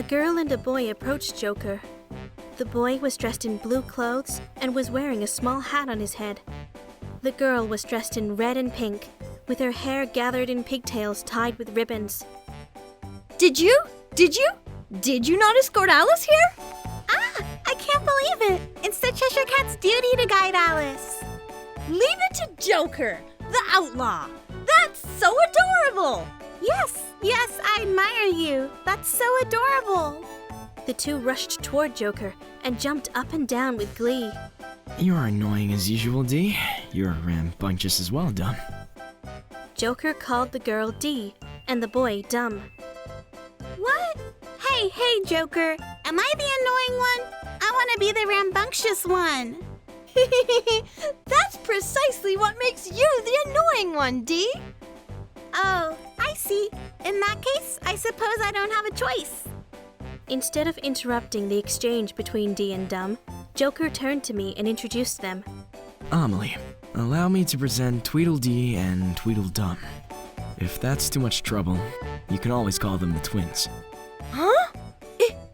A girl and a boy approached Joker. The boy was dressed in blue clothes and was wearing a small hat on his head. The girl was dressed in red and pink, with her hair gathered in pigtails tied with ribbons. Did you not escort Alice here? I can't believe it! It's the Cheshire Cat's duty to guide Alice. Leave it to Joker, the outlaw. That's so adorable! Yes, I admire you. That's so adorable. The two rushed toward Joker and jumped up and down with glee. You're annoying as usual, Dee. You're rambunctious as well, Dum. Joker called the girl Dee and the boy Dum. What? Hey, Joker. Am I the annoying one? I want to be the rambunctious one. That's precisely what makes you the annoying one, Dee. Oh, I see. In that case, I suppose I don't have a choice. Instead of interrupting the exchange between Dee and Dum, Joker turned to me and introduced them. Amelie, allow me to present Tweedledee and Tweedledum. If that's too much trouble, you can always call them the twins. Huh?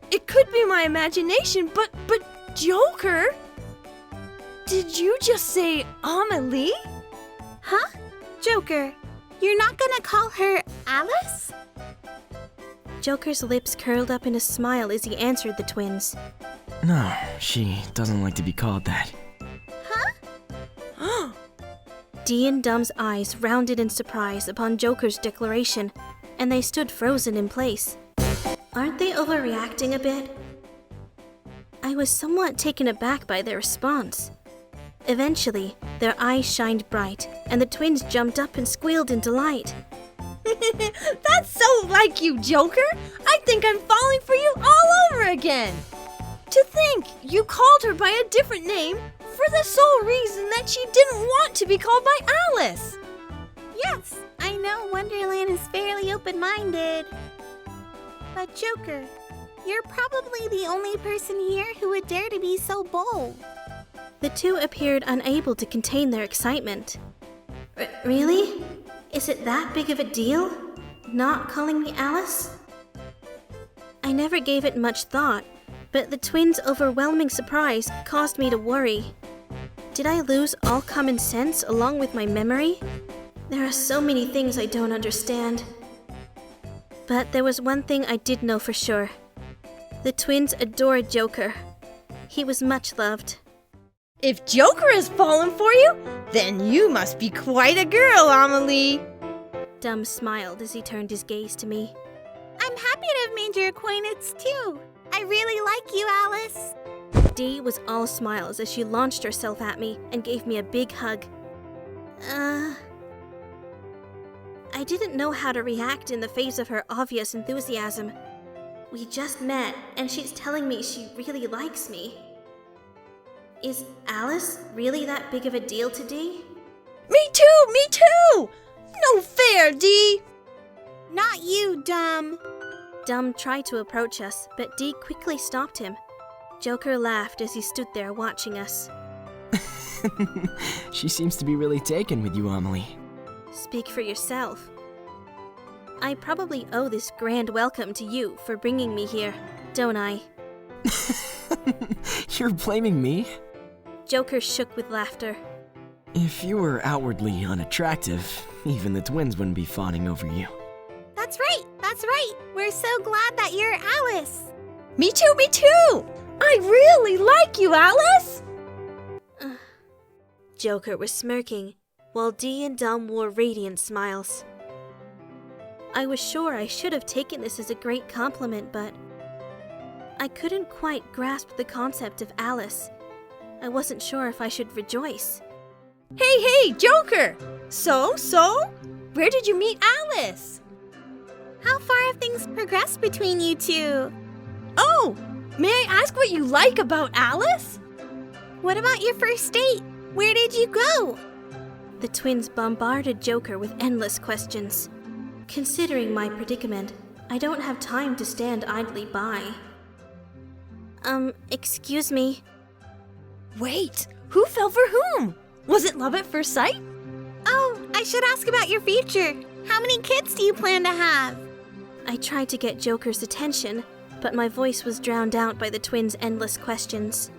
It could be my imagination, but Joker? Did you just say Amelie? Huh? Joker, you're not gonna call her Alice? Joker's lips curled up in a smile as he answered the twins. No, she doesn't like to be called that. Huh? Dee and Dum's eyes rounded in surprise upon Joker's declaration, and they stood frozen in place. Aren't they overreacting a bit? I was somewhat taken aback by their response. Eventually, their eyes shined bright, and the twins jumped up and squealed in delight. That's so like you, Joker! I think I'm falling for you all over again! To think you called her by a different name for the sole reason that she didn't want to be called by Alice! Yes, I know Wonderland is fairly open-minded. But Joker, you're probably the only person here who would dare to be so bold. The two appeared unable to contain their excitement. Really? Is it that big of a deal? Not calling me Alice? I never gave it much thought, but the twins' overwhelming surprise caused me to worry. Did I lose all common sense along with my memory? There are so many things I don't understand. But there was one thing I did know for sure. The twins adored Joker. He was much loved. If Joker has fallen for you, then you must be quite a girl, Amelie. Dum smiled as he turned his gaze to me. I'm happy to have made your acquaintance too. I really like you, Alice. Dee was all smiles as she launched herself at me and gave me a big hug. I didn't know how to react in the face of her obvious enthusiasm. We just met, and she's telling me she really likes me. Is Alice really that big of a deal to Dee? Me too! No fair, Dee! Not you, Dum. Dum tried to approach us, but Dee quickly stopped him. Joker laughed as he stood there watching us. She seems to be really taken with you, Amelie. Speak for yourself. I probably owe this grand welcome to you for bringing me here, don't I? You're blaming me? Joker shook with laughter. If you were outwardly unattractive, even the twins wouldn't be fawning over you. That's right! We're so glad that you're Alice! Me too! I really like you, Alice! Joker was smirking, while Dee and Dum wore radiant smiles. I was sure I should have taken this as a great compliment, but I couldn't quite grasp the concept of Alice. I wasn't sure if I should rejoice. Hey, Joker! So? Where did you meet Alice? How far have things progressed between you two? Oh, may I ask what you like about Alice? What about your first date? Where did you go? The twins bombarded Joker with endless questions. Considering my predicament, I don't have time to stand idly by. Excuse me. Wait, who fell for whom? Was it love at first sight? Oh, I should ask about your future. How many kids do you plan to have? I tried to get Joker's attention, but but my voice was drowned out by the twins' endless questions.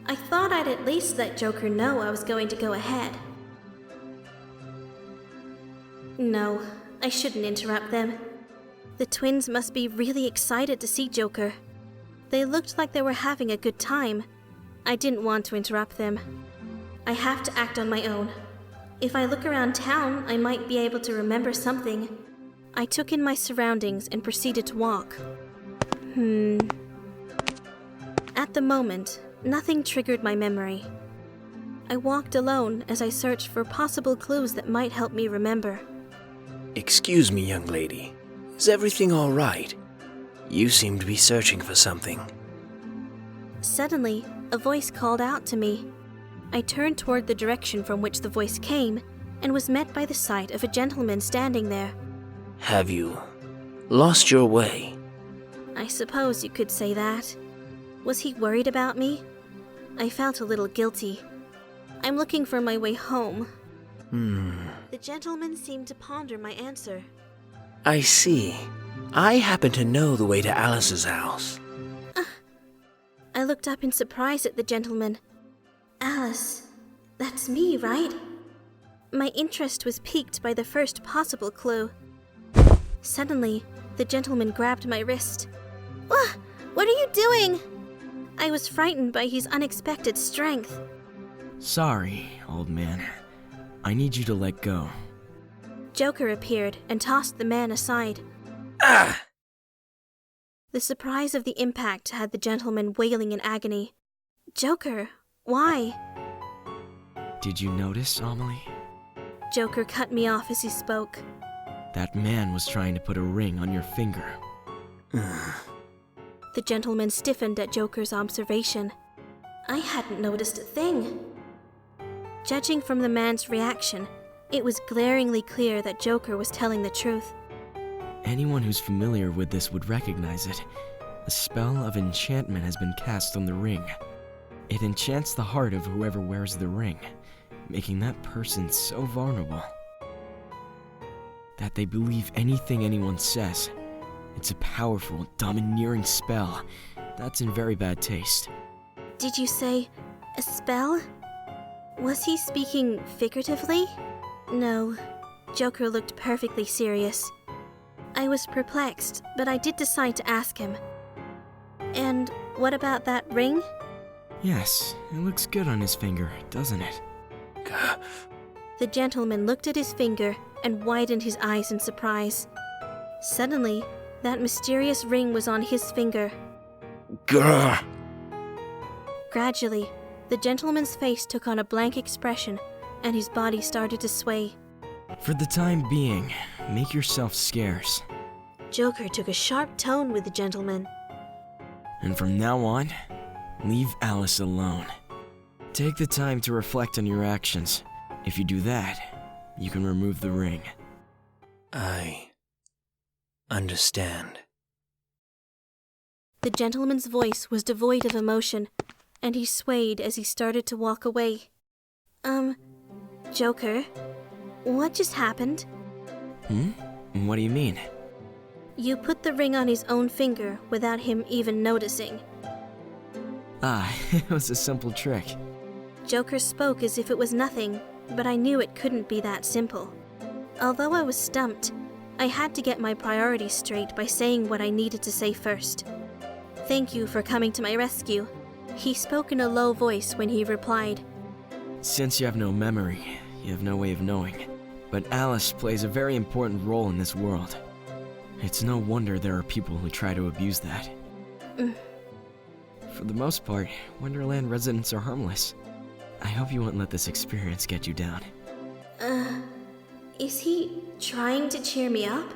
I thought I'd at least let Joker know I was going to go ahead. No, I shouldn't interrupt them. The twins must be really excited to see Joker. They looked like they were having a good time. I didn't want to interrupt them. I have to act on my own. If I look around town, I might be able to remember something. I took in my surroundings and proceeded to walk. At the moment, nothing triggered my memory. I walked alone as I searched for possible clues that might help me remember. Excuse me, young lady. Is everything all right? You seem to be searching for something. Suddenly, a voice called out to me. I turned toward the direction from which the voice came and was met by the sight of a gentleman standing there. Have you lost your way? I suppose you could say that. Was he worried about me? I felt a little guilty. I'm looking for my way home. The gentleman seemed to ponder my answer. I see. I happen to know the way to Alice's house. I looked up in surprise at the gentleman. Alice, that's me, right? My interest was piqued by the first possible clue. Suddenly, the gentleman grabbed my wrist. What are you doing? I was frightened by his unexpected strength. Sorry, old man. I need you to let go. Joker appeared and tossed the man aside. Ah! The surprise of the impact had the gentleman wailing in agony. Joker, why? Did you notice, Amelie? Joker cut me off as he spoke. That man was trying to put a ring on your finger. The gentleman stiffened at Joker's observation. I hadn't noticed a thing. Judging from the man's reaction, it was glaringly clear that Joker was telling the truth. Anyone who's familiar with this would recognize it. A spell of enchantment has been cast on the ring. It enchants the heart of whoever wears the ring, making that person so vulnerable that they believe anything anyone says. It's a powerful, domineering spell that's in very bad taste. Did you say a spell? Was he speaking figuratively? No. Joker looked perfectly serious. I was perplexed, but I did decide to ask him. And what about that ring? Yes, it looks good on his finger, doesn't it? The gentleman looked at his finger and widened his eyes in surprise. Suddenly, that mysterious ring was on his finger. Grr! Gradually, the gentleman's face took on a blank expression, and his body started to sway. For the time being, make yourself scarce. Joker took a sharp tone with the gentleman. And from now on, leave Alice alone. Take the time to reflect on your actions. If you do that, you can remove the ring. I understand. The gentleman's voice was devoid of emotion, and he swayed as he started to walk away. Joker, what just happened? What do you mean? You put the ring on his own finger without him even noticing. It was a simple trick. Joker spoke as if it was nothing, but I knew it couldn't be that simple. Although I was stumped, I had to get my priorities straight by saying what I needed to say first. Thank you for coming to my rescue. He spoke in a low voice when he replied. Since you have no memory, you have no way of knowing. But Alice plays a very important role in this world. It's no wonder there are people who try to abuse that. For the most part, Wonderland residents are harmless. I hope you won't let this experience get you down. Is he trying to cheer me up?